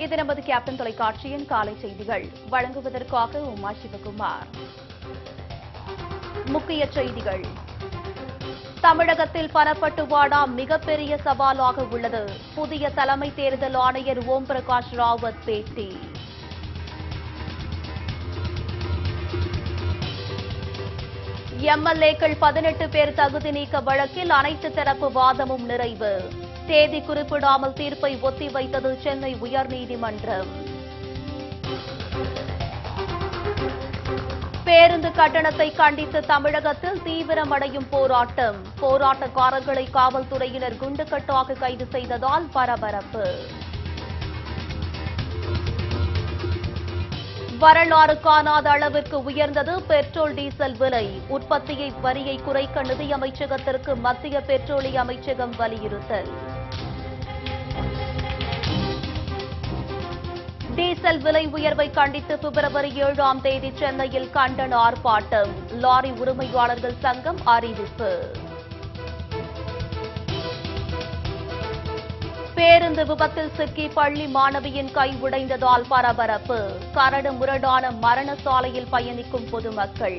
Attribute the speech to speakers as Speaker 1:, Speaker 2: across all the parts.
Speaker 1: இது நமது கேப்டன் தொலைக்காட்சியின் காலை செய்திகள். வழங்குவதற்காக உமா சிவகுமார். முக்கிய செய்திகள். தமிழகத்தில் பணப்பட்டுவாடா மிகப்பெரிய சவாலாக உள்ளது. புதிய தலைமை தேர்தல் ஆணையர் ஓம் பிரகாஷ் ராவத் பேட்டி. எம்எல்ஏக்கள் 18 பேர் தகுதி நீக்க வழக்கில் அனைத்து தரப்பு வாதமும் நிறைவு. தேதி குறிப்பிடாமல் தீர்ப்பை ஒத்திவைத்தது சென்னை உயர்நீதிமன்றம். பேருந்து கட்டணத்தை கண்டித்து தமிழகத்தில் தீவிரமடையும் போராட்டம். போராட்டக்காரர்களை காவல்துறையினர் குண்டுக்கட்டாக கைது செய்ததால் பரபரப்பு. வரலாறு காணாத அளவிற்கு உயர்ந்தது பெட்ரோல் டீசல் விலை. உற்பத்தியை வரியை குறைக்க நிதியமைச்சகத்திற்கு மத்திய பெட்ரோலிய அமைச்சகம் வலியுறுத்தல். டீசல் விலை உயர்வை கண்டித்து பிப்ரவரி 7ஆம் தேதி சென்னையில் கண்டன ஆர்ப்பாட்டம். லாரி உரிமையாளர்கள் சங்கம் அறிவிப்பு. பேருந்து விபத்தில் சிக்கி பள்ளி மாணவியின் கை உடைந்ததால் பரபரப்பு. கரடு முரடான மரண சாலையில் பயணிக்கும் பொதுமக்கள்.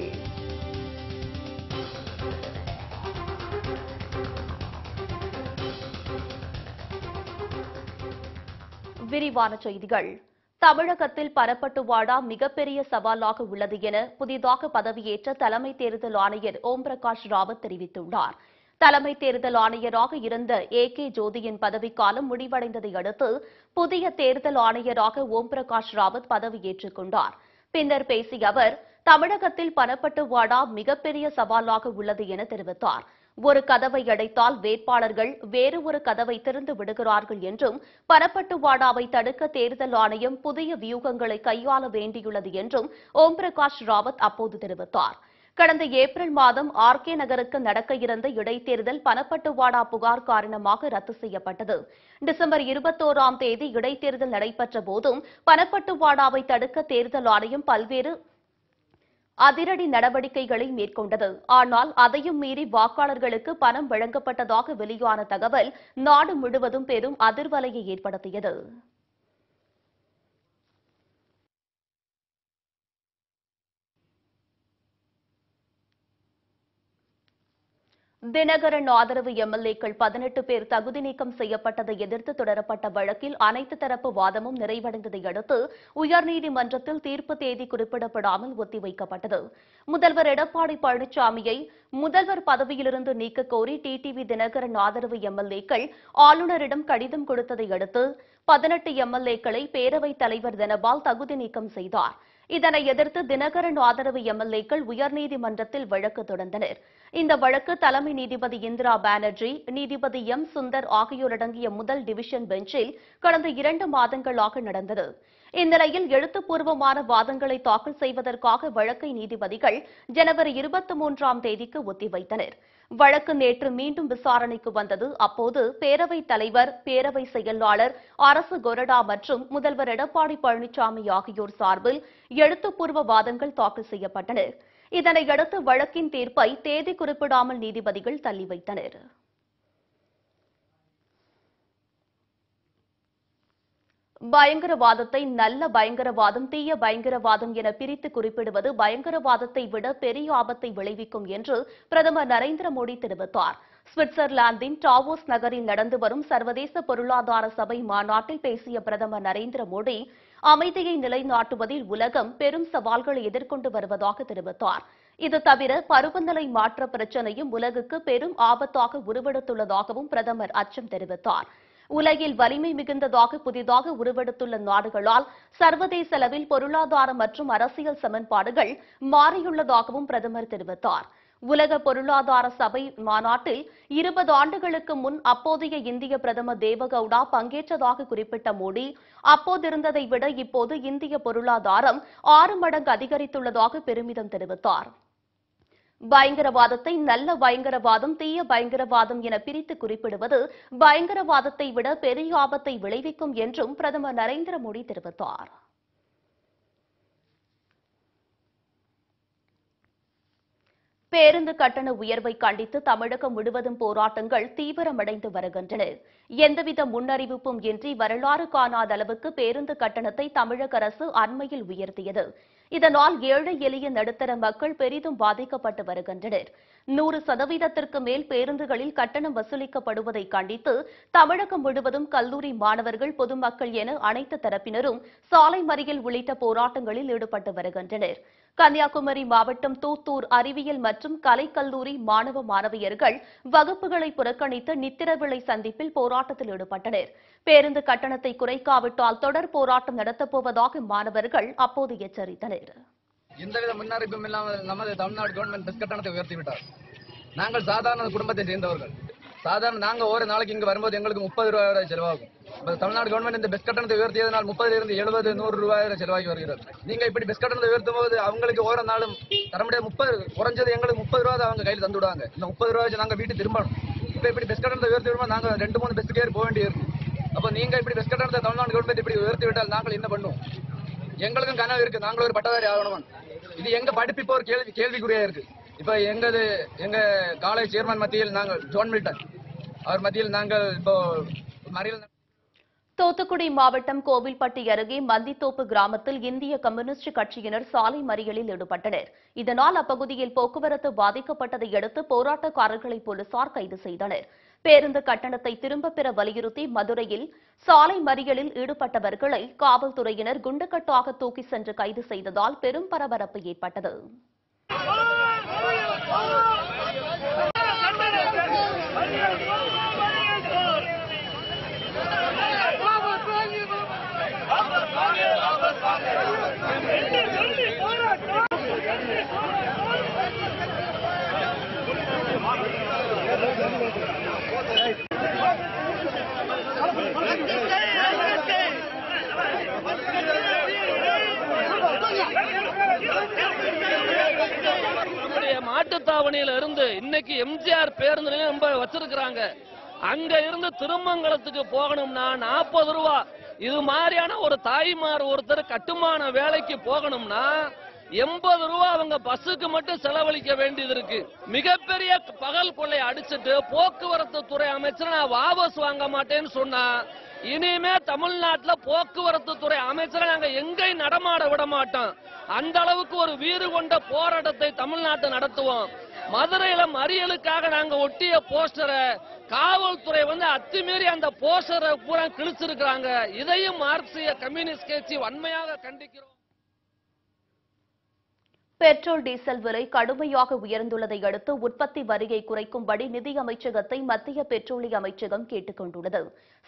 Speaker 1: விரிவான செய்திகள். தமிழகத்தில் பணப்பட்டுவாடா மிகப்பெரிய சவாலாக உள்ளது என புதிதாக பதவியேற்ற தலைமை தேர்தல் ஆணையர் ஓம் பிரகாஷ் ராவத் தெரிவித்துள்ளார். தலைமை தேர்தல் ஆணையராக இருந்த கே ஜோதியின் பதவிக்காலம் முடிவடைந்ததை அடுத்து புதிய தேர்தல் ஆணையராக ஓம் பிரகாஷ் ராவத் பதவியேற்றுக் கொண்டார். பின்னர் பேசிய அவர், தமிழகத்தில் பணப்பட்டுவாடா மிகப்பெரிய சவாலாக உள்ளது என தெரிவித்தார். ஒரு கதவை அடைத்தால் வேட்பாளர்கள் வேறு ஒரு கதவை திறந்து விடுகிறார்கள் என்றும், பணப்பட்டுவாடாவை தடுக்க தேர்தல் ஆணையம் புதிய வியூகங்களை கையாள வேண்டியுள்ளது என்றும் ஓம் பிரகாஷ் ராவத் அப்போது தெரிவித்தார். கடந்த ஏப்ரல் மாதம் கே நகருக்கு நடக்க இருந்த இடைத்தேர்தல் பணப்பட்டுவாடா புகார் காரணமாக ரத்து செய்யப்பட்டது. டிசம்பர் 21ஆம் தேதி இடைத்தேர்தல் நடைபெற்ற போதும் பணப்பட்டுவாடாவை தடுக்க தேர்தல் ஆணையம் பல்வேறு அதிரடி நடவடிக்கைகளை மேற்கொண்டது. ஆனால் அதையும் மீறி வாக்காளர்களுக்கு பணம் வழங்கப்பட்டதாக வெளியான தகவல் நாடு முழுவதும் பெரும் அதிர்வலையை ஏற்படுத்தியது. தினகரன் ஆதரவு எம்எல்ஏக்கள் 18 பேர் தகுதி நீக்கம் செய்யப்பட்டதை எதிர்த்து தொடரப்பட்ட வழக்கில் அனைத்து தரப்பு வாதமும் நிறைவடைந்ததை அடுத்து உயர்நீதிமன்றத்தில் தீர்ப்பு தேதி குறிப்பிடப்படாமல் ஒத்திவைக்கப்பட்டது. முதல்வர் எடப்பாடி பழனிசாமியை முதல்வர் பதவியிலிருந்து நீக்க கோரி டிடிவி தினகரன் ஆதரவு எம்எல்ஏக்கள் ஆளுநரிடம் கடிதம் கொடுத்ததை அடுத்து 18 எம்எல்ஏக்களை பேரவைத் தலைவர் தனபால் தகுதி நீக்கம் செய்தார். இதனை எதிர்த்து தினகரன் ஆதரவு எம்எல்ஏக்கள் உயர்நீதிமன்றத்தில் வழக்கு தொடர்ந்தனர். இந்த வழக்கு தலைமை நீதிபதி இந்திரா பானர்ஜி, நீதிபதி எம் சுந்தர் ஆகியோர் அடங்கிய முதல் டிவிஷன் பெஞ்சில் கடந்த 2 மாதங்களாக நடந்தது. இந்நிலையில் எழுத்துப்பூர்வமான வாதங்களை தாக்கல் செய்வதற்காக வழக்கை நீதிபதிகள் ஜனவரி 23ஆம் தேதிக்கு ஒத்திவைத்தனர். வழக்கு நேற்று மீண்டும் விசாரணைக்கு வந்தது. அப்போது பேரவைத் தலைவர், பேரவை செயலாளர், அரசு கொறடா மற்றும் முதல்வர் எடப்பாடி பழனிசாமி ஆகியோர் சார்பில் எழுத்துப்பூர்வ வாதங்கள் தாக்கல் செய்யப்பட்டன. இதனையடுத்து வழக்கின் தீர்ப்பை தேதி குறிப்பிடாமல் நீதிபதிகள் தள்ளி வைத்தனர். பயங்கரவாதத்தை நல்ல பயங்கரவாதம், தீய பயங்கரவாதம் என பிரித்து குறிப்பிடுவது பயங்கரவாதத்தை விட பெரிய ஆபத்தை விளைவிக்கும் என்று பிரதமர் நரேந்திர மோடி தெரிவித்தார். சுவிட்சர்லாந்தின் டாவோஸ் நகரில் நடந்து வரும் சர்வதேச பொருளாதார சபை மாநாட்டில் பேசிய பிரதமர் நரேந்திர மோடி, அமைதியை நிலைநாட்டுவதில் உலகம் பெரும் சவால்களை எதிர்கொண்டு வருவதாக தெரிவித்தார். இது தவிர பருவநிலை மாற்ற பிரச்சினையும் உலகுக்கு பெரும் ஆபத்தாக உருவெடுத்துள்ளதாகவும் பிரதமர் அச்சம் தெரிவித்தார். உலகில் வலிமை மிகுந்ததாக புதிதாக உருவெடுத்துள்ள நாடுகளால் சர்வதேச அளவில் பொருளாதார மற்றும் அரசியல் சமன்பாடுகள் மாறியுள்ளதாகவும் பிரதமர் தெரிவித்தார். உலக பொருளாதார சபை மாநாட்டில் 20 ஆண்டுகளுக்கு முன் அப்போதைய இந்திய பிரதமர் தேவகவுடா பங்கேற்றதாக குறிப்பிட்ட மோடி, அப்போதிருந்ததை விட இப்போது இந்திய பொருளாதாரம் 6 மடங்கு அதிகரித்துள்ளதாக பெருமிதம் தெரிவித்தார். பயங்கரவாதத்தை நல்ல பயங்கரவாதம், தீய பயங்கரவாதம் என பிரித்து குறிப்பிடுவது பயங்கரவாதத்தை விட பெரிய ஆபத்தை விளைவிக்கும் என்றும் பிரதமர் நரேந்திர மோடி தெரிவித்தார். பேருந்து கட்டண உயர்வை கண்டித்து தமிழகம் முழுவதும் போராட்டங்கள் தீவிரமடைந்து வருகின்றன. எந்தவித முன்னறிவிப்பும் இன்றி வரலாறு காணாத அளவுக்கு பேருந்து கட்டணத்தை தமிழக அரசு அண்மையில் உயர்த்தியது. இதனால் ஏழை எளிய நடுத்தர மக்கள் பெரிதும் பாதிக்கப்பட்டு வருகின்றனர். 100% மேல் பேருந்துகளில் கட்டணம் வசூலிக்கப்படுவதை கண்டித்து தமிழகம் முழுவதும் கல்லூரி மாணவர்கள், பொதுமக்கள் என அனைத்து தரப்பினரும் சாலை மறியல் உள்ளிட்ட போராட்டங்களில் ஈடுபட்டு வருகின்றனர். கன்னியாகுமரி மாவட்டம் தூத்தூர் அறிவியல் மற்றும் கலைக்கல்லூரி மாணவ மாணவியர்கள் வகுப்புகளை புறக்கணித்து நித்திரவிளை சந்திப்பில் போராட்டத்தில் ஈடுபட்டனர். பேருந்து கட்டணத்தை குறைக்காவிட்டால் தொடர் போராட்டம் நடத்தப்போவதாக மாணவர்கள் அப்போது எச்சரித்தனர்.
Speaker 2: எந்தவித முன்னறிவிப்பும் இல்லாமல் நமது தமிழ்நாடு கவர்மெண்ட் பஸ் கட்டணத்தை உயர்த்திவிட்டார். நாங்கள் சாதாரண குடும்பத்தை சேர்ந்தவர்கள். நாங்க ஒரு நாளைக்கு இங்கு வரும்போது எங்களுக்கு 30 ரூபாய் வரை செலவாகும். தமிழ்நாடு கவர்மெண்ட் இந்த பஸ் கட்டணத்தை உயர்த்தியதனால் 30 இருந்து 70, 100 ரூபாய் வரை செலவாகி வருகிறது. நீங்க இப்படி பஸ் கட்டணத்தை உயர்த்தும் போது அவங்களுக்கு ஒரு நாளும் தர முடியாது. 30 குறைஞ்சது எங்களுக்கு 30 ரூபாய் அவங்க கையில் தந்து விடுவாங்க. இந்த 30 ரூபாய் நாங்க வீட்டு திரும்பணும். இப்ப இப்படி பஸ் கட்டணத்தை உயர்த்தி விடும்போது நாங்க 2-3 பஸ்ஸுக்கு ஏறி போக வேண்டியிருக்கு. அப்ப நீங்க இப்படி பஸ் கட்டணத்தை தமிழ்நாடு கவர்மெண்ட் இப்படி உயர்த்தி விட்டால் நாங்கள் என்ன பண்ணுவோம்? எங்களுக்கும் கனவு இருக்கு, நாங்களும் ஒரு பட்டதாரி ஆகணும். இது எங்க படிப்பு இப்போ ஒரு கேள்விக்குறியா இருக்கு. இப்ப எங்க காலேஜ் சேர்மன் மத்தியில் நாங்கள் ஜான் மில்டன் அவர் மத்தியில் நாங்கள் இப்போ மறியல்.
Speaker 1: தூத்துக்குடி மாவட்டம் கோவில்பட்டி அருகே மந்தித்தோப்பு கிராமத்தில் இந்திய கம்யூனிஸ்ட் கட்சியினர் சாலை மறியலில் ஈடுபட்டனர். இதனால் அப்பகுதியில் போக்குவரத்து பாதிக்கப்பட்டதை அடுத்து போராட்டக்காரர்களை போலீசார் கைது செய்தனர். பேருந்து கட்டணத்தை திரும்பப் பெற வலியுறுத்தி மதுரையில் சாலை மறியலில் ஈடுபட்டவர்களை காவல்துறையினர் குண்டுக்கட்டாக தூக்கி சென்று கைது செய்ததால் பெரும் பரபரப்பு ஏற்பட்டது.
Speaker 3: மாட்டுத்தாவணியில இருந்து இன்னைக்கு எம்ஜிஆர் பேருந்து நிலையம் வச்சிருக்கிறாங்க. அங்க இருந்து திருமங்கலத்துக்கு போகணும்னா 40 ரூபா. இது மாதிரியான ஒரு தாய்மார் ஒருத்தர் கட்டுமான வேலைக்கு போகணும்னா 80 ரூபா அவங்க பஸ்ஸுக்கு மட்டும் செலவழிக்க வேண்டியது இருக்கு. மிகப்பெரிய பகல் கொள்ளை அடிச்சுட்டு போக்குவரத்து துறை அமைச்சர் நான் வாபஸ் வாங்க மாட்டேன்னு சொன்னா, இனிமே தமிழ்நாட்டில் போக்குவரத்து துறை அமைச்சரை நாங்க எங்கேயும் நடமாட விட மாட்டோம். அந்த அளவுக்கு ஒரு வீறு கொண்ட போராட்டத்தை தமிழ்நாட்டை நடத்துவோம். மதுரையில மறியலுக்காக நாங்க ஒட்டிய போஸ்டரை காவல்துறை அத்துமீறி அந்த போஸ்டரை பூரா கிழிச்சிருக்கிறாங்க. இதையும் மார்க்சிய கம்யூனிஸ்ட் கட்சி வன்மையாக கண்டிக்கிறோம்.
Speaker 1: பெட்ரோல், டீசல் விலை கடுமையாக உயர்ந்துள்ளதை அடுத்து உற்பத்தி வரியை குறைக்கும்படி நிதியமைச்சகத்தை மத்திய பெட்ரோலிய அமைச்சகம் கேட்டுக் கொண்டுள்ளது.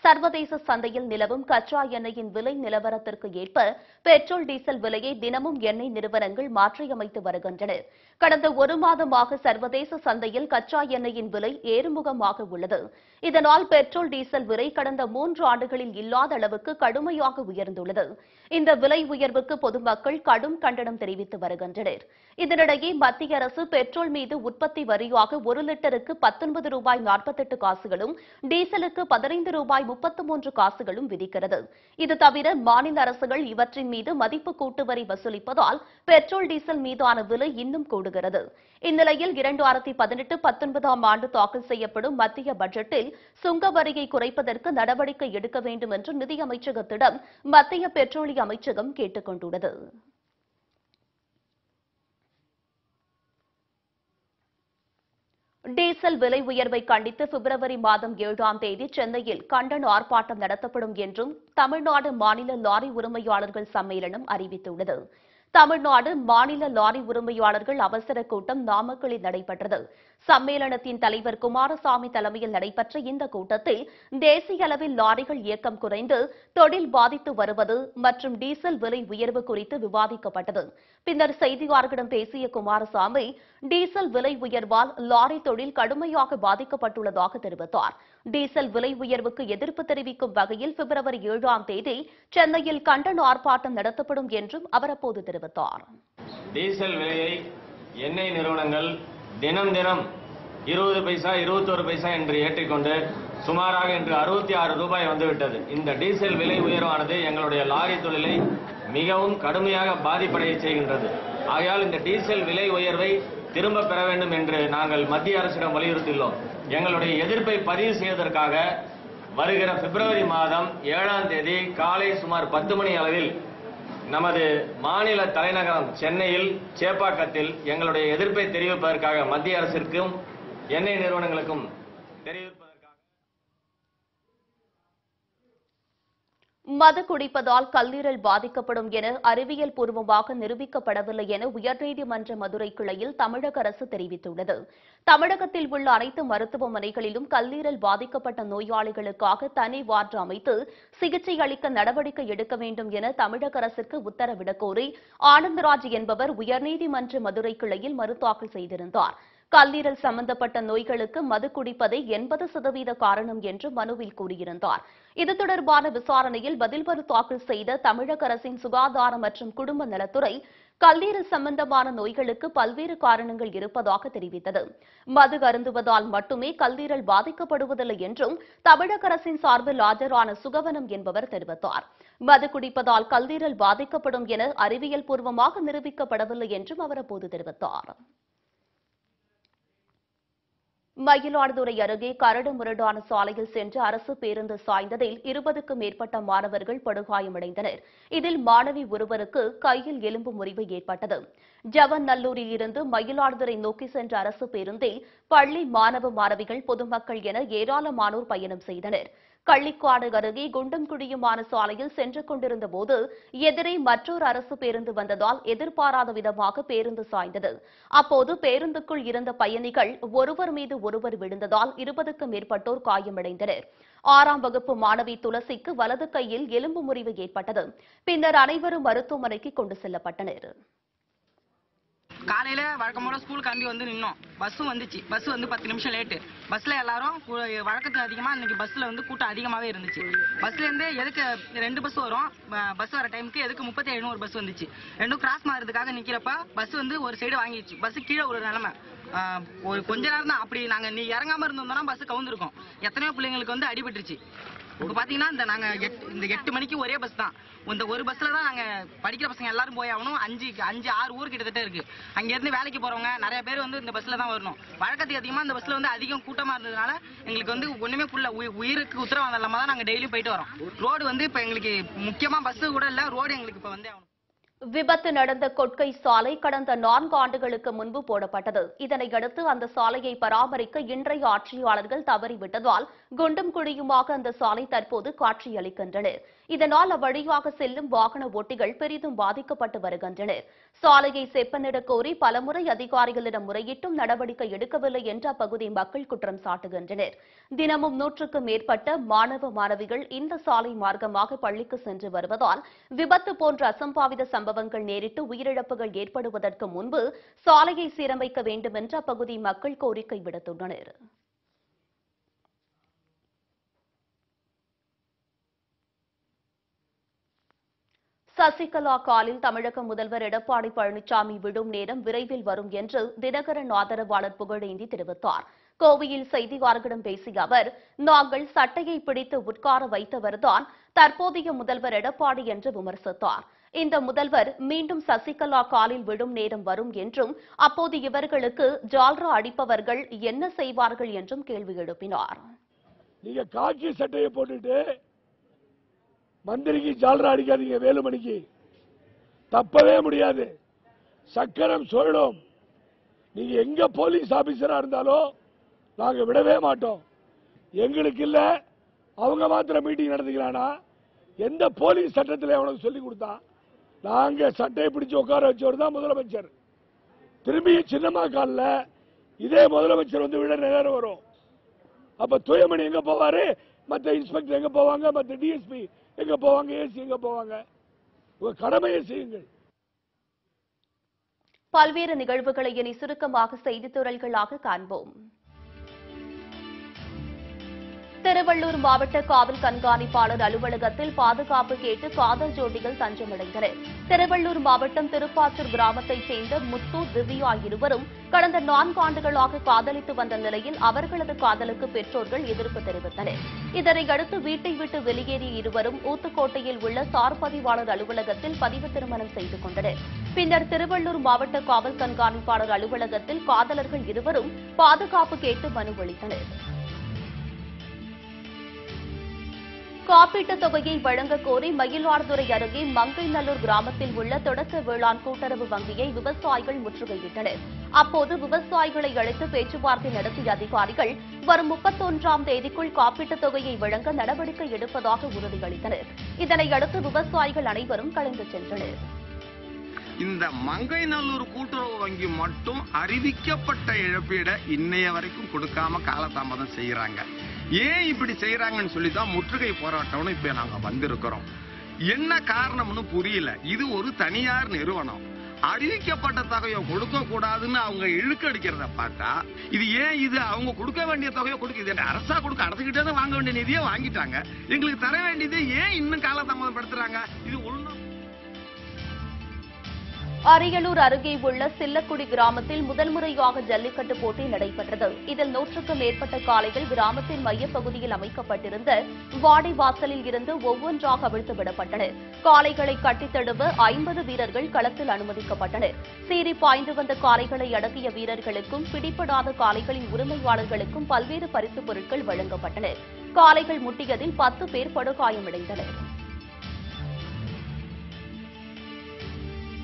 Speaker 1: சர்வதேச சந்தையில் நிலவும் கச்சா எண்ணெயின் விலை நிலவரத்திற்கு ஏற்ப பெட்ரோல், டீசல் விலையை தினமும் எண்ணெய் நிறுவனங்கள் மாற்றியமைத்து வருகின்றன. கடந்த 1 மாதமாக சர்வதேச சந்தையில் கச்சா எண்ணெயின் விலை ஏறுமுகமாக உள்ளது. இதனால் பெட்ரோல், டீசல் விலை கடந்த 3 ஆண்டுகளில் இல்லாத அளவுக்கு கடுமையாக உயர்ந்துள்ளது. இந்த விலை உயர்வுக்கு பொதுமக்கள் கடும் கண்டனம் தெரிவித்து வருகின்றனர். இதனிடையே மத்திய அரசு பெட்ரோல் மீது உற்பத்தி வரியாக 1 லிட்டருக்கு 19 ரூபாய் 48 காசுகளும், டீசலுக்கு 15 ரூபாய் 33 காசுகளும் விதிக்கிறது. இது தவிர மாநில அரசுகள் இவற்றின் மீது மதிப்பு கூட்டு வரி வசூலிப்பதால் பெட்ரோல், டீசல் மீதான விலை இன்னும் கூடுகிறது. இந்நிலையில் 2018-19 ஆண்டு தாக்கல் செய்யப்படும் மத்திய பட்ஜெட்டில் சுங்க வரியை குறைப்பதற்கு நடவடிக்கை எடுக்க வேண்டும் என்று நிதியமைச்சகத்திடம் மத்திய பெட்ரோலிய அமைச்சகம் கேட்டுக் கொண்டுள்ளது. டீசல் விலை உயர்வை கண்டித்து பிப்ரவரி மாதம் 7ஆம் தேதி சென்னையில் கண்டன ஆர்ப்பாட்டம் நடத்தப்படும் என்றும் தமிழ்நாடு மாநில லாரி உரிமையாளர்கள் சம்மேளனம் அறிவித்துள்ளது. தமிழ்நாடு மாநில லாரி உரிமையாளர்கள் அவசர கூட்டம் நாமக்கல்லில் நடைபெற்றது. சம்மேளனத்தின் தலைவர் குமாரசாமி தலைமையில் நடைபெற்ற இந்த கூட்டத்தில் தேசிய அளவில் லாரிகள் இயக்கம் குறைந்து தொழில் பாதித்து வருவது மற்றும் டீசல் விலை உயர்வு குறித்து விவாதிக்கப்பட்டது. பின்னர் செய்தியாளர்களிடம் பேசிய குமாரசாமி, டீசல் விலை உயர்வால் லாரி தொழில் கடுமையாக பாதிக்கப்பட்டுள்ளதாக தெரிவித்தார். டீசல் விலை உயர்வுக்கு எதிர்ப்பு தெரிவிக்கும் வகையில் பிப்ரவரி 7ஆம் தேதி சென்னையில் கண்டன ஆர்ப்பாட்டம் நடத்தப்படும் என்றும் அவர் அப்போது தெரிவித்தார்.
Speaker 4: டீசல் விலையை எண்ணெய் நிறுவனங்கள் தினம் தினம் 20 பைசா 21 பைசா என்று ஏற்றிக்கொண்டு சுமாராக இன்று 66 ரூபாய் வந்துவிட்டது. இந்த டீசல் விலை உயர்வானது எங்களுடைய லாரி தொழிலை மிகவும் கடுமையாக பாதிப்படைய செய்கின்றது. ஆகையால் இந்த டீசல் விலை உயர்வை திரும்ப பெற வேண்டும் என்று நாங்கள் மத்திய அரசிடம் வலியுறுத்தியுள்ளோம். எங்களுடைய எதிர்ப்பை பதிவு செய்வதற்காக வருகிற பிப்ரவரி மாதம் 7ஆம் தேதி காலை சுமார் 10 மணி அளவில் நமது மாநில தலைநகரம் சென்னையில் சேப்பாக்கத்தில் எங்களுடைய எதிர்ப்பை தெரிவிப்பதற்காக மத்திய அரசிற்கும் எண்ணெய் நிறுவனங்களுக்கும் தெரிவிப்பதற்காக
Speaker 1: மது குடிப்பதால் கல்லீரல் பாதிக்கப்படும் என அறிவியல் பூர்வமாக நிரூபிக்கப்படவில்லை என உயர்நீதிமன்ற மதுரை கிளையில் தமிழக அரசு தெரிவித்துள்ளது. தமிழகத்தில் உள்ள அனைத்து மருத்துவமனைகளிலும் கல்லீரல் பாதிக்கப்பட்ட நோயாளிகளுக்காக தனி வார்டு அமைத்து சிகிச்சை அளிக்க நடவடிக்கை எடுக்க வேண்டும் என தமிழக அரசுக்கு உத்தரவிடக் கோரி ஆனந்தராஜ் என்பவர் உயர்நீதிமன்ற மதுரை கிளையில் மனு தாக்கல் செய்திருந்தார். கல்லீரல் சம்பந்தப்பட்ட நோய்களுக்கு மது குடிப்பதே 80% காரணம் என்று மனுவில் கூறியிருந்தார். இது தொடர்பான விசாரணையில் பதில் மனு தாக்கல் செய்த தமிழக அரசின் சுகாதாரம் மற்றும் குடும்ப நலத்துறை கல்லீரல் சம்பந்தமான நோய்களுக்கு பல்வேறு காரணங்கள் இருப்பதாக தெரிவித்தது. மது அருந்துவதால் மட்டுமே கல்லீரல் பாதிக்கப்படுவதில்லை என்றும் தமிழக அரசின் சார்பில் ஆஜரான சுகவனம் என்பவர் தெரிவித்தார். மது குடிப்பதால் கல்லீரல் பாதிக்கப்படும் என அறிவியல் பூர்வமாக நிரூபிக்கப்படவில்லை என்றும் அவர் அப்போது தெரிவித்தார். மயிலாடுதுறை அருகே கரடுமுரடான சாலையில் சென்று அரசு பேருந்து சாய்ந்ததில் 20க்கும் மேற்பட்ட மாணவர்கள் படுகாயமடைந்தனர். இதில் மாணவி ஒருவருக்கு கையில் எலும்பு முறிவு ஏற்பட்டது. ஜவஹர்நல்லூரில் இருந்து மயிலாடுதுறை நோக்கி சென்ற அரசு பேருந்தில் பள்ளி மாணவ மாணவிகள் பொதுமக்கள் என ஏராளமானோர் பயணம் செய்தனர். கள்ளிக்காடு அருகே குண்டும் குழியுமான சாலையில் சென்று கொண்டிருந்த போது எதிரே மற்றொரு அரசு பேருந்து வந்ததால் எதிர்பாராத விதமாக பேருந்து சாய்ந்தது. அப்போது பேருந்துக்குள் இருந்த பயணிகள் ஒருவர் மீது ஒருவர் விழுந்ததால் 20க்கும் மேற்பட்டோர் காயமடைந்தனர். 6ஆம் வகுப்பு மாணவி துளசிக்கு வலது கையில் எலும்பு முறிவு ஏற்பட்டது. பின்னர் அனைவரும் மருத்துவமனைக்கு கொண்டு செல்லப்பட்டனர்.
Speaker 5: காலையில வழக்கம்போல ஸ்கூல் கிளம்பி வந்து நின்னோம். பஸ்ஸும் வந்துச்சு. பஸ் வந்து 10 நிமிஷம் லேட்டு. பஸ்ல எல்லாரும் வழக்கத்துக்கு அதிகமா இன்னைக்கு பஸ்ல வந்து கூட்டம் அதிகமாவே இருந்துச்சு. பஸ்ல இருந்து எதுக்கு 2 பஸ் வரும், பஸ் வர டைமுக்கு எதுக்கு 37 ஒரு பஸ் வந்துச்சு. ரெண்டும் கிராஸ் மாறதுக்காக நிக்கிறப்ப பஸ் வந்து ஒரு சைடு வாங்கிடுச்சு. பஸ் கீழே ஒரு நிலைமை. ஒரு கொஞ்ச நேரம் தான் அப்படி நாங்க நீ இறங்காம இருந்தோம்னா பஸ் கவுந்திருக்கும். எத்தனையோ பிள்ளைங்களுக்கு வந்து அடிபட்டுருச்சு. இப்ப பாத்தீங்கன்னா நாங்க 8 மணிக்கு ஒரே பஸ் தான். இந்த ஒரு பஸ்ல தான் நாங்க படிக்கிற பசங்க எல்லாரும் போய் ஆகணும். 5-6 ஊர் கிட்டத்தட்ட இருக்கு. அங்க இருந்து வேலைக்கு போறவங்க நிறைய பேர் வந்து இந்த பஸ்ல தான் வரணும். வழக்கத்துக்கு அதிகமா இந்த பஸ்ல வந்து அதிகம் கூட்டமா இருந்ததுனால எங்களுக்கு வந்து ஒண்ணுமே புள்ள உயிருக்கு உத்தரவாதம் இல்லாம தான் நாங்க டெய்லி போயிட்டு வரோம். ரோடு வந்து இப்ப எங்களுக்கு முக்கியமா பஸ் கூட இல்ல, ரோடு எங்களுக்கு இப்ப வந்து ஆகணும்.
Speaker 1: விபத்து நடந்த கொட்கை சாலை கடந்த 4 ஆண்டுகளுக்கு முன்பு போடப்பட்டது. இதனையடுத்து அந்த சாலையை பராமரிக்க இன்றைய ஆட்சியாளர்கள் தவறிவிட்டதால் குண்டும் குழியுமாக அந்த சாலை தற்போது காட்சியளிக்கின்றனர். இதனால் அவ்வழியாக செல்லும் வாகன ஓட்டிகள் பெரிதும் பாதிக்கப்பட்டு வருகின்றனர். சாலையை செப்பனிட கோரி பலமுறை அதிகாரிகளிடம் முறையிட்டும் நடவடிக்கை எடுக்கவில்லை என்று அப்பகுதி மக்கள் குற்றம் சாட்டுகின்றனர். தினமும் 100க்கும் மேற்பட்ட மாணவ மாணவிகள் இந்த சாலை மார்க்கமாக பள்ளிக்கு சென்று வருவதால் விபத்து போன்ற அசம்பாவித சம்பவங்கள் நேரிட்டு உயிரிழப்புகள் ஏற்படுவதற்கு முன்பு சாலையை சீரமைக்க வேண்டும் என்று அப்பகுதி மக்கள் கோரிக்கை விடுத்துள்ளனர். சசிகலா காலில் தமிழக முதல்வர் எடப்பாடி பழனிசாமி விடும் நேரம் விரைவில் வரும் என்று தினகரன் ஆதரவாளர் புகழேந்தி தெரிவித்தார். கோவையில் செய்தியாளர்களிடம் பேசிய அவர், நாங்கள் சட்டையை பிடித்து உட்கார வைத்தவர்தான் தற்போதைய முதல்வர் எடப்பாடி என்று விமர்சித்தார். இந்த முதல்வர் மீண்டும் சசிகலா காலில் விடும் நேரம் வரும் என்றும் அப்போது இவர்களுக்கு ஜால்ரா அடிப்பவர்கள் என்ன செய்வார்கள் என்றும் கேள்வி எழுப்பினார்.
Speaker 6: நீங்க காக்கி சட்டையை போட்டுட்டு மந்திரிக்கு ஜால்ரா அடிக்காதீங்க. வேலுமணிக்கு தப்பவே முடியாது. சக்கரம் சொல்லும். நீங்க எங்க போலீஸ் ஆபீசரா இருந்தாலும் நாங்க விடவே மாட்டோம். எங்களுக்கு இல்ல, அவங்க மாத்திரம் மீட்டிங் நடத்துக்கிறானா? எந்த போலீஸ் சட்டத்தில் அவனுக்கு சொல்லி கொடுத்தா? நாங்க சட்டையை பிடிச்சு உட்கார வச்சவர் தான் முதலமைச்சர். திரும்பி சின்னமா காலில் இதே முதலமைச்சர் வந்து விட நேரம் வரும். அப்ப தூயமணி எங்க போவாரு, மற்ற இன்ஸ்பெக்டர் எங்க போவாங்க, மற்ற டிஎஸ்பி எங்க போவாங்க, ஏசி எங்க போவாங்க? உங்க கடமையை செய்யுங்கள்.
Speaker 1: பல்வேறு நிகழ்வுகளை இனி சுருக்கமாக செய்தித் துறல்களாக காண்போம். திருவள்ளூர் மாவட்ட காவல் கண்காணிப்பாளர் அலுவலகத்தில் பாதுகாப்பு கேட்டு காதல் ஜோடிகள் தஞ்சமடைந்தனர். திருவள்ளூர் மாவட்டம் திருப்பாச்சூர் கிராமத்தைச் சேர்ந்த முத்து, திவ்யா இருவரும் கடந்த 4 ஆண்டுகளாக காதலித்து வந்த நிலையில் அவர்களது காதலுக்கு பெற்றோர்கள் எதிர்ப்பு தெரிவித்தனர். இதனையடுத்து வீட்டை விட்டு வெளியேறிய இருவரும் ஊத்துக்கோட்டையில் உள்ள சார் பதிவாளர் அலுவலகத்தில் பதிவு திருமணம் செய்து கொண்டனர். பின்னர் திருவள்ளூர் மாவட்ட காவல் கண்காணிப்பாளர் அலுவலகத்தில் காதலர்கள் இருவரும் பாதுகாப்பு கேட்டு மனு அளித்தனர். காப்பீட்டுத் தொகையை வழங்கக் கோரி மயிலாடுதுறை அருகே மங்கைநல்லூர் கிராமத்தில் உள்ள தொடக்க வேளாண் கூட்டுறவு வங்கியை விவசாயிகள் முற்றுகையிட்டனர். அப்போது விவசாயிகளை அழைத்து பேச்சுவார்த்தை நடத்திய அதிகாரிகள் வரும் 31ஆம் தேதிக்குள் காப்பீட்டுத் தொகையை வழங்க நடவடிக்கை எடுப்பதாக உறுதியளித்தனர். இதனையடுத்து விவசாயிகள் அனைவரும் கலைந்து சென்றனர்.
Speaker 7: இந்த மங்கைநல்லூர் கூட்டுறவு வங்கி மட்டும் அறிவிக்கப்பட்ட இழப்பீடை இன்னைய வரைக்கும் கொடுக்காம காலதாமதம் செய்யறாங்க. ஏன் இப்படி செய்யறாங்கன்னு சொல்லி தான் முற்றுகை போராட்டம்னு இப்ப நாங்க வந்திருக்கிறோம். என்ன காரணம்னு புரியல. இது ஒரு தனியார் நிறுவனம். அறிவிக்கப்பட்ட தொகையை கொடுக்க கூடாதுன்னு அவங்க இழுக்கடிக்கிறத பார்த்தா இது அவங்க கொடுக்க வேண்டிய தொகையை கொடுக்க அரசா கொடுக்க அரசுகிட்டே வாங்க வேண்டிய நிதியை வாங்கிட்டாங்க. எங்களுக்கு தர வேண்டியது ஏன் இன்னும் காலதாமதம் படுத்துறாங்க? இது ஒண்ணும்.
Speaker 1: அரியலூர் அருகே உள்ள சில்லக்குடி கிராமத்தில் முதல் முறையாக ஜல்லிக்கட்டு போட்டி நடைபெற்றது. இதில் 100க்கும் மேற்பட்ட காளைகள் கிராமத்தின் மையப்பகுதியில் அமைக்கப்பட்டிருந்த வாடை வாசலில் இருந்து ஒவ்வொன்றாக அவிழ்த்து விடப்பட்டன. காளைகளை கட்டித் தழுவ 50 வீரர்கள் களத்தில் அனுமதிக்கப்பட்டனர். சீறி பாய்ந்து வந்த காளைகளை அடக்கிய வீரர்களுக்கும் பிடிபடாத காளைகளின் உரிமையாளர்களுக்கும் பல்வேறு பரிசுப் பொருட்கள் வழங்கப்பட்டன. காளைகள் முட்டியதில் 10 பேர் படுகாயமடைந்தனர்.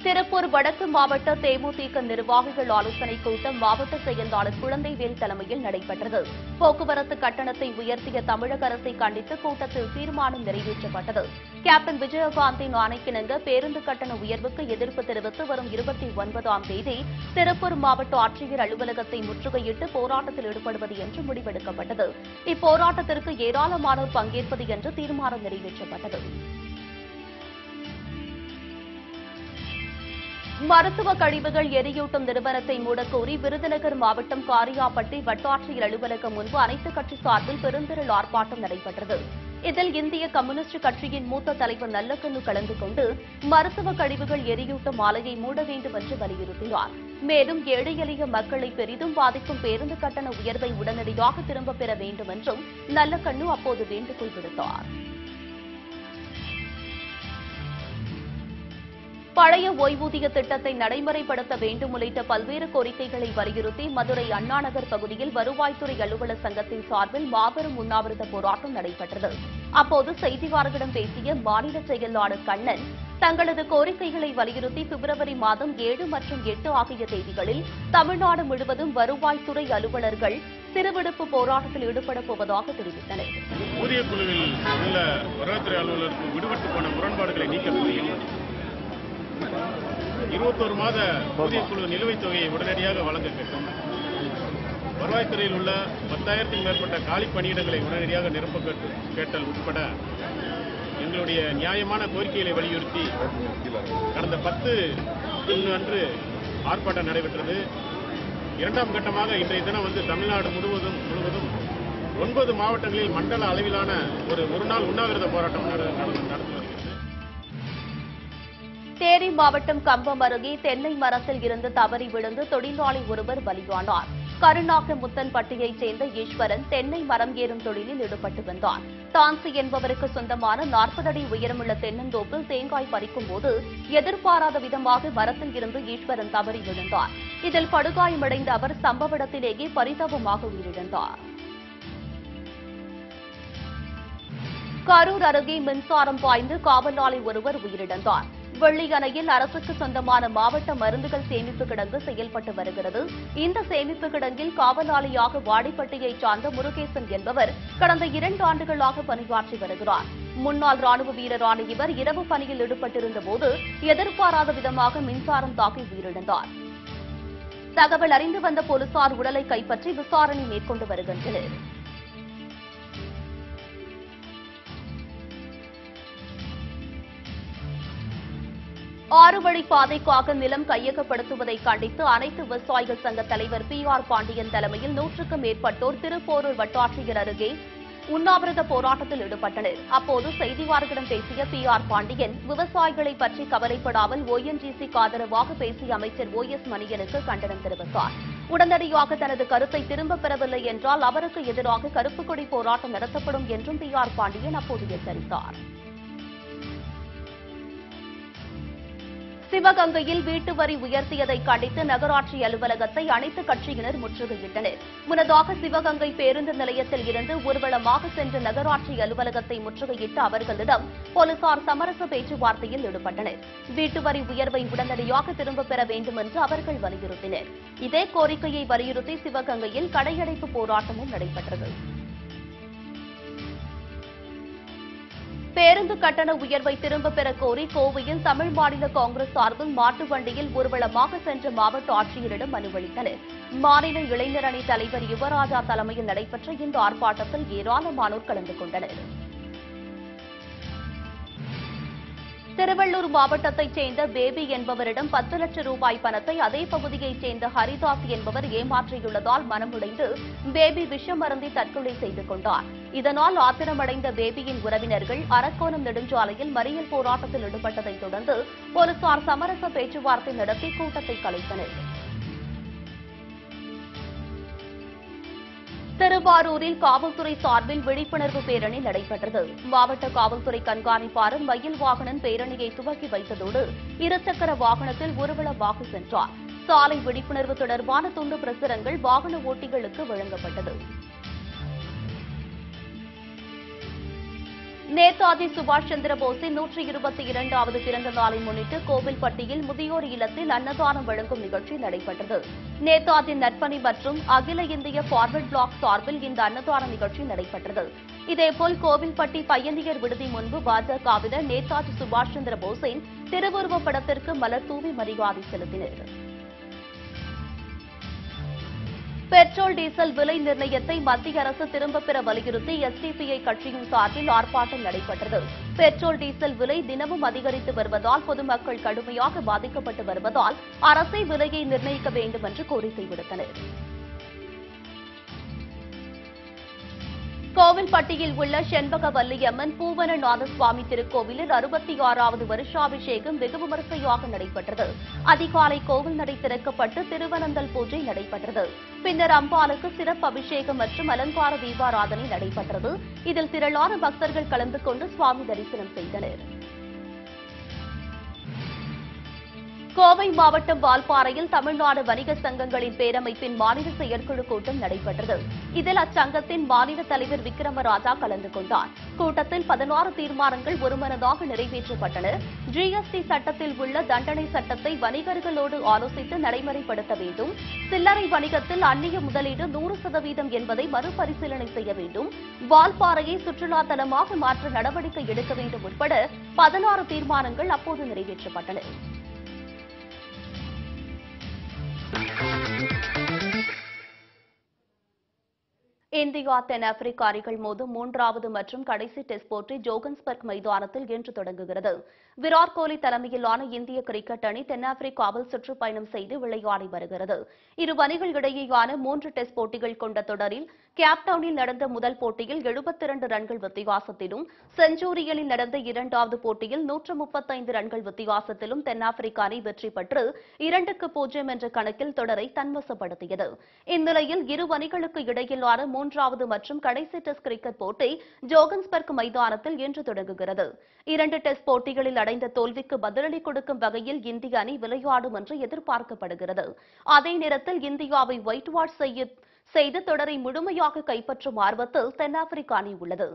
Speaker 1: திருப்பூர் வடக்கு மாவட்ட தேமுதிக நிர்வாகிகள் ஆலோசனைக் கூட்டம் மாவட்ட செயலாளர் குழந்தைவேல் தலைமையில் நடைபெற்றது. போக்குவரத்து கட்டணத்தை உயர்த்திய தமிழக அரசை கண்டித்து கூட்டத்தில் தீர்மானம் நிறைவேற்றப்பட்டது. கேப்டன் விஜயகாந்தின் ஆணைக்கிணங்க பேருந்து கட்டண உயர்வுக்கு எதிர்ப்பு தெரிவித்து வரும் 29ஆம் தேதி திருப்பூர் மாவட்ட ஆட்சியர் அலுவலகத்தை முற்றுகையிட்டு போராட்டத்தில் ஈடுபடுவது என்று முடிவெடுக்கப்பட்டது. இப்போராட்டத்திற்கு ஏராளமானோர் பங்கேற்பது என்று தீர்மானம் நிறைவேற்றப்பட்டது. மருத்துவ கழிவுகள் எரியூட்டும் நிறுவனத்தை மூடக்கோரி விருதுநகர் மாவட்டம் காரியாபட்டி வட்டாட்சியர் அலுவலகம் முன்பு அனைத்துக் கட்சி சார்பில் பெருந்திரள் ஆர்ப்பாட்டம் நடைபெற்றது. இதில் இந்திய கம்யூனிஸ்ட் கட்சியின் மூத்த தலைவர் நல்லக்கண்ணு கலந்து கொண்டு மருத்துவ கழிவுகள் எரியூட்டும் ஆலையை மூட வேண்டும் என்று வலியுறுத்தினார். மேலும் ஏழை எளிய மக்களை பெரிதும் பாதிக்கும் பேருந்து கட்டண உயர்வை உடனடியாக திரும்பப் பெற வேண்டும் என்றும் நல்லக்கண்ணு அப்போது வேண்டுகோள் விடுத்தார். பழைய ஓய்வூதிய திட்டத்தை நடைமுறைப்படுத்த வேண்டும் உள்ளிட்ட பல்வேறு கோரிக்கைகளை வலியுறுத்தி மதுரை அண்ணாநகர் பகுதியில் வருவாய்த்துறை அலுவலர் சங்கத்தின் சார்பில் மாபெரும் உண்ணாவிரத போராட்டம் நடைபெற்றது. அப்போது செய்தியாளர்களிடம் பேசிய மாநில செயலாளர் கண்ணன், தங்களது கோரிக்கைகளை வலியுறுத்தி பிப்ரவரி மாதம் 7 மற்றும் 8 ஆகிய தேதிகளில் தமிழ்நாடு முழுவதும் வருவாய்த்துறை அலுவலர்கள் சிறுவிடுப்பு போராட்டத்தில் ஈடுபடப் போவதாக தெரிவித்தனர்.
Speaker 8: ஊதிய குழுவில் உள்ள வருவாய்த்துறை அலுவலருக்கு விடுபட்டு போன முரண்பாடுகளை நீக்க 21 மாத ஊதியக்குழு நிலுவைத் தொகையை உடனடியாக வழங்க கேட்டோம். வருவாய்த்துறையில் உள்ள 10,000க்கும் மேற்பட்ட காலி பணியிடங்களை உடனடியாக நிரப்ப கேட்டல் உட்பட எங்களுடைய நியாயமான கோரிக்கைகளை வலியுறுத்தி கடந்த 10 அன்று ஆர்ப்பாட்டம் நடைபெற்றது. 2ஆம் கட்டமாக இன்றைய தினம் தமிழ்நாடு முழுவதும் 9 மாவட்டங்களில் மண்டல அளவிலான ஒரு நாள் உண்ணாவிரத போராட்டம் நடந்து
Speaker 1: தேனி மாவட்டம் கம்பம் அருகே தென்னை மரத்தில் இருந்து தவறி விழுந்து தொழிலாளி ஒருவர் பலியானார். கருணாக்க முத்தன்பட்டியைச் சேர்ந்த ஈஸ்வரன் தென்னை மரம் ஏறும் தொழிலில் ஈடுபட்டு வந்தார். தான்சி என்பவருக்கு சொந்தமான 40 அடி உயரமுள்ள தென்னந்தோப்பில் தேங்காய் பறிக்கும் போது எதிர்பாராத விதமாக மரத்தில் இருந்து ஈஸ்வரன் தவறி விழுந்தார். இதில் படுகாயமடைந்த அவர் சம்பவ இடத்திலேயே பரிதாபமாக உயிரிழந்தார். கரூர் அருகே மின்சாரம் பாய்ந்து காவலாளி ஒருவர் உயிரிழந்தார். வெள்ளி அணையில் அரசுக்கு சொந்தமான மாவட்ட மருந்துகள் சேமிப்பு கிடங்கு செயல்பட்டு வருகிறது. இந்த சேமிப்பு கிடங்கில் காவலாளியாக வாடிப்பட்டியைச் சார்ந்த முருகேசன் என்பவர் கடந்த 2 ஆண்டுகளாக பணியாற்றி வருகிறார். முன்னாள் ராணுவ வீரரான இவர் இரவு பணியில் ஈடுபட்டிருந்த போது எதிர்பாராத விதமாக மின்சாரம் தாக்கி உயிரிழந்தார். தகவல் அறிந்து வந்த போலீசார் உடலை கைப்பற்றி விசாரணை மேற்கொண்டு வருகின்றனர். ஆறு வழி பாதைக்காக நிலம் கையகப்படுத்துவதை கண்டித்து அனைத்து விவசாயிகள் சங்க தலைவர் PR பாண்டியன் தலைமையில் 100க்கும் மேற்பட்டோர் திருப்போரூர் வட்டாட்சியர் அருகே உண்ணாவிரத போராட்டத்தில் ஈடுபட்டனர். அப்போது செய்தியாளர்களிடம் பேசிய PR பாண்டியன், விவசாயிகளை பற்றி கவலைப்படாமல் ONGCக்கு ஆதரவாக பேசிய அமைச்சர் OS மணியனுக்கு கண்டனம் தெரிவித்தார். உடனடியாக தனது கருத்தை திரும்பப் பெறவில்லை என்றால் அவருக்கு எதிராக கருப்பு கொடி போராட்டம் நடத்தப்படும் என்றும் PR பாண்டியன் அப்போது எச்சரித்தார். சிவகங்கையில் வீட்டு வரி உயர்த்தியதை கண்டித்து நகராட்சி அலுவலகத்தை அனைத்து கட்சியினர் முற்றுகையிட்டனர். முன்னதாக சிவகங்கை பேருந்து நிலையத்தில் இருந்து ஊர்வலமாக சென்ற நகராட்சி அலுவலகத்தை முற்றுகையிட்ட அவர்களிடம் போலீசார் சமரச பேச்சுவார்த்தையில் ஈடுபட்டனர். வீட்டு வரி உயர்வை உடனடியாக திரும்பப் பெற வேண்டும் என்று அவர்கள் வலியுறுத்தினர். இதே கோரிக்கையை வலியுறுத்தி சிவகங்கையில் கடையடைப்பு போராட்டமும் நடைபெற்றது. பேருந்து கட்டண உயர்வை திரும்பப் பெற கோரி கோவையில் தமிழ் மாநில காங்கிரஸ் சார்பில் மாட்டு வண்டியில் ஊர்வலமாக சென்ற மாவட்ட ஆட்சியரிடம் மனு அளித்தனர். மாநில இளைஞர் அணி தலைவர் யுவராஜா தலைமையில் நடைபெற்ற இந்த ஆர்ப்பாட்டத்தில் ஏராளமானோர் கலந்து கொண்டனர். திருவள்ளூர் மாவட்டத்தைச் சேர்ந்த பேபி என்பவரிடம் 10 லட்சம் ரூபாய் பணத்தை அதே பகுதியைச் சேர்ந்த ஹரிதாஸ் என்பவர் ஏமாற்றியுள்ளதால் மனமுடைந்து பேபி விஷம் அருந்தி தற்கொலை செய்து கொண்டார். இதனால் ஆத்திரமடைந்த பேபியின் உறவினர்கள் அரக்கோணம் நெடுஞ்சாலையில் மறியல் போராட்டத்தில் ஈடுபட்டதைத் தொடர்ந்து போலீசார் சமரச பேச்சுவார்த்தை நடத்தி கூட்டத்தை கலைத்தனர். திருவாரூரில் காவல்துறை சார்பில் விழிப்புணர்வு பேரணி நடைபெற்றது. மாவட்ட காவல்துறை கண்காணிப்பாளர் மயில் வாகனன் பேரணியை துவக்கி வைத்ததோடு இருசக்கர வாகனத்தில் ஊர்வலமாக சென்றார். சாலை விழிப்புணர்வு தொடர்பான துண்டு பிரசுரங்கள் வாகன ஓட்டிகளுக்கு வழங்கப்பட்டது. நேதாஜி சுபாஷ் சந்திர போஸின் 122வது பிறந்த நாளை முன்னிட்டு கோவில்பட்டியில் முதியோர் இல்லத்தில் அன்னதானம் வழங்கும் நிகழ்ச்சி நடைபெற்றது. நேதாஜி நற்பணி மற்றும் அகில இந்திய பார்வர்ட் பிளாக் சார்பில் இந்த அன்னதான நிகழ்ச்சி நடைபெற்றது. இதேபோல் கோவில்பட்டி பயணியர் விடுதி முன்பு பாஜகவினர் நேதாஜி சுபாஷ் சந்திர போஸின் திருவுருவப் படத்திற்கு மலர் தூவி மரியாதை செலுத்தினர். பெட்ரோல் டீசல் விலை நிர்ணயத்தை மத்திய அரசு திரும்பப் பெற வலியுறுத்தி SDPI கட்சியின் சார்பில் ஆர்ப்பாட்டம் நடைபெற்றது. பெட்ரோல் டீசல் விலை தினமும் அதிகரித்து வருவதால் பொதுமக்கள் கடுமையாக பாதிக்கப்பட்டு வருவதால் அரசே விலையை நிர்ணயிக்க வேண்டும் என்று கோரிக்கை விடுத்தனர். கோவில்பட்டியில் உள்ள செண்பகவல்லியம்மன் பூவனநாத சுவாமி திருக்கோவிலில் 66வது வருஷாபிஷேகம் வெகு விமரிசையாக நடைபெற்றது. அதிகாலை கோவில் நடை திறக்கப்பட்டு திருவனந்தல் பூஜை நடைபெற்றது. பின்னர் அம்பாளுக்கு சிறப்பு அபிஷேகம் மற்றும் அலங்கார தீபாராதனை நடைபெற்றது. இதில் திரளான பக்தர்கள் கலந்து கொண்டு சுவாமி தரிசனம் செய்தனர். கோவை மாவட்டம் வால்பாறையில் தமிழ்நாடு வணிக சங்கங்களின் பேரமைப்பின் மாநில செயற்குழு கூட்டம் நடைபெற்றது. இதில் அச்சங்கத்தின் மாநில தலைவர் விக்ரமராஜா கலந்து கொண்டார். கூட்டத்தில் 16 தீர்மானங்கள் ஒருமனதாக நிறைவேற்றப்பட்டன. GST சட்டத்தில் உள்ள தண்டனை சட்டத்தை வணிகர்களோடு ஆலோசித்து நடைமுறைப்படுத்த வேண்டும். சில்லறை வணிகத்தில் அந்நிய முதலீடு 100% என்பதை மறுபரிசீலனை செய்ய வேண்டும். வால்பாறையை சுற்றுலா தலமாக மாற்ற நடவடிக்கை எடுக்க வேண்டும் உட்பட 16 தீர்மானங்கள் அப்போது நிறைவேற்றப்பட்டன. இந்தியா தென்னாப்பிரிக்கா அணிகள் மோதும் 3வது மற்றும் கடைசி டெஸ்ட் போட்டி ஜோகன்ஸ்பர்க் மைதானத்தில் இன்று தொடங்குகிறது. விராட் கோலி தலைமையிலான இந்திய கிரிக்கெட் அணி தென்னாப்பிரிக்காவில் சுற்றுப்பயணம் செய்து விளையாடி வருகிறது. இரு அணிகள் இடையேயான 3 டெஸ்ட் போட்டிகள் கொண்ட தொடரில் கேப்டவுனில் நடந்த முதல் போட்டியில் 72 ரன்கள் வித்தியாசத்திலும், செஞ்சூரியனில் நடந்த 2வது போட்டியில் 135 ரன்கள் வித்தியாசத்திலும் தென்னாப்பிரிக்க அணி வெற்றி பெற்று 2-0 என்ற கணக்கில் தொடரை தன்வசப்படுத்தியது. இந்நிலையில் இரு அணிகளுக்கு இடையிலான 3வது மற்றும் கடைசி டெஸ்ட் கிரிக்கெட் போட்டி ஜோகன்ஸ்பர்க் மைதானத்தில் இன்று தொடங்குகிறது. 2 டெஸ்ட் போட்டிகளில் அடைந்த தோல்விக்கு பதிலடி கொடுக்கும் வகையில் இந்திய அணி விளையாடும் என்று எதிர்பார்க்கப்படுகிறது. அதே நேரத்தில் இந்தியாவை ஒயிட் வாஷ் செய்து தொடரை முழுமையாக கைப்பற்றும் ஆர்வத்தில் தென்னாப்பிரிக்க அணி உள்ளது.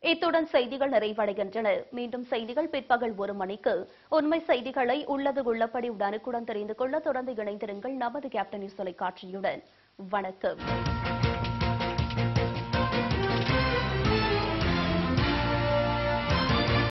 Speaker 1: இத்துடன் செய்திகள் நிறைவடைகின்றன. மீண்டும் செய்திகள் பிற்பகல் 1 மணிக்கு. உண்மை செய்திகளை உள்ளது உள்ளபடி உடனுக்குடன் தெரிந்து கொள்ள தொடர்ந்து இணைந்திருங்கள் நமது கேப்டன் நியூஸ் தொலைக்காட்சியுடன். வணக்கம்.